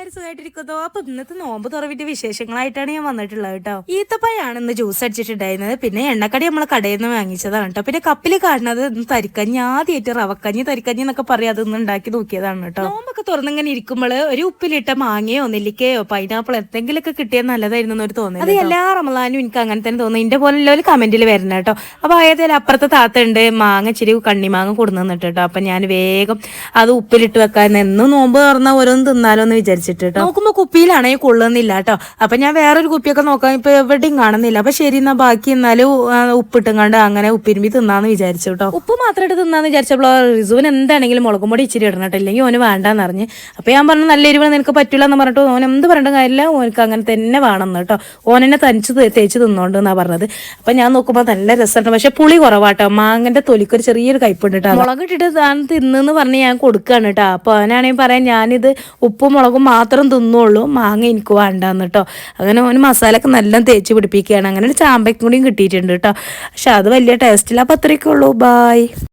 എല്ലാവരും സുഖമായിട്ടിരിക്കുന്നോ? അപ്പൊ ഇന്നത്തെ നോമ്പ് തുറവിന്റെ വിശേഷങ്ങളായിട്ടാണ് ഞാൻ വന്നിട്ടുള്ളത് കേട്ടോ. ഈത്തപ്പഴമാണ് ഇന്ന് ജ്യൂസ് അടിച്ചിട്ടുണ്ടായിരുന്നത്. പിന്നെ എണ്ണക്കടി നമ്മളെ കടയിൽ നിന്ന് വാങ്ങിച്ചതാണ് കേട്ടോ. പിന്നെ കപ്പിൽ കാണുന്നത് തരിക്കഞ്ഞി, ആദ്യമായിട്ട് റവക്കഞ്ഞി തരിക്കഞ്ഞി എന്നൊക്കെ പറയാം, അതൊന്നും ഉണ്ടാക്കി നോക്കിയതാണ് കേട്ടോ. നോമ്പൊക്കെ തുറന്നിങ്ങനെ ഇരിക്കുമ്പോൾ ഒരു ഉപ്പിലിട്ട മാങ്ങയോ നെല്ലിക്കയോ പൈനാപ്പിൾ എന്തെങ്കിലുമൊക്കെ കിട്ടിയാൽ നല്ലതായിരുന്നു എന്നൊരു തോന്നുന്നത്. അത് എല്ലാ റമളാനും എനിക്ക് അങ്ങനെ തന്നെ തോന്നുന്നു. ഇതിന്റെ പോലെ ഒരു കമന്റിൽ വരണം കേട്ടോ. അപ്പൊ ഏതായാലും അപ്പുറത്തെ താത്ത ഉണ്ട് മാങ്ങ ഇച്ചിരി കണ്ണിമാങ്ങ കൊടുന്നിട്ട് കേട്ടോ. അപ്പൊ ഞാൻ വേഗം അത് ഉപ്പിലിട്ട് വെക്കാൻ എന്നും നോമ്പ് തുറന്നാൽ ഓരോന്ന് തിന്നാലോ എന്ന് വിചാരിച്ചിട്ട് നോക്കുമ്പോ കുപ്പിയിലാണെങ്കിൽ കൊള്ളുന്നില്ല കേട്ടോ. അപ്പൊ ഞാൻ വേറൊരു കുപ്പിയൊക്കെ നോക്കാം, ഇപ്പൊ എവിടെയും കാണുന്നില്ല. അപ്പൊ ശരി എന്നാ ബാക്കി എന്നാലും ഉപ്പിട്ടും കണ്ട് അങ്ങനെ ഉപ്പിരുമ്പി തിന്നാന്ന് വിചാരിച്ചു കേട്ടോ. ഉപ്പ് മാത്രമായിട്ട് തിന്നാന്ന് വിചാരിച്ചപ്പോൾ റിസുവിന് എന്താണെങ്കിലും മുളകും പൊടി ഇച്ചിരി ഇടണം കേട്ടോ, ഇല്ലെങ്കിൽ ഓന് വേണ്ടാന്ന് പറഞ്ഞ്. അപ്പൊ ഞാൻ പറഞ്ഞു നല്ല എരിവ് നിനക്ക് പറ്റില്ല എന്ന് പറഞ്ഞിട്ട് ഓൻ എന്ത് പറഞ്ഞിട്ട് കാര്യമില്ല, ഓനക്ക് അങ്ങനെ തന്നെ വേണമെന്ന് കേട്ടോ. ഓനെന്നെ തനിച്ച് തേച്ച് തിന്നോണ്ട് എന്നാ പറഞ്ഞത്. അപ്പൊ ഞാൻ നോക്കുമ്പോ നല്ല രസമുണ്ട്, പക്ഷെ പുളി കുറവാട്ടോ. മാങ്ങന്റെ തൊലിക്കൊരു ചെറിയൊരു കയ്പുണ്ട് കേട്ടോ. മുളക് ഇട്ടിട്ട് താൻ തിന്നെന്ന് പറഞ്ഞ് ഞാൻ കൊടുക്കുകയാണ് കേട്ടോ. അപ്പൊ അവനാണെങ്കിൽ പറയാൻ ഞാനിത് ഉപ്പും മുളകും മാത്രം തിന്നുള്ളൂ, മാങ്ങ എനിക്ക് വേണ്ടാന്ന് കേട്ടോ. അങ്ങനെ ഓന് മസാലയൊക്കെ നല്ല തേച്ച് പിടിപ്പിക്കുകയാണ്. അങ്ങനെ ഒരു ചാമ്പയ്ക്കും കൂടിയും കിട്ടിയിട്ടുണ്ട് കേട്ടോ. പക്ഷെ അത് വലിയ ടേസ്റ്റില്ല. അപ്പൊ അത്രയൊക്കെ ഉള്ളൂ. ബായ്.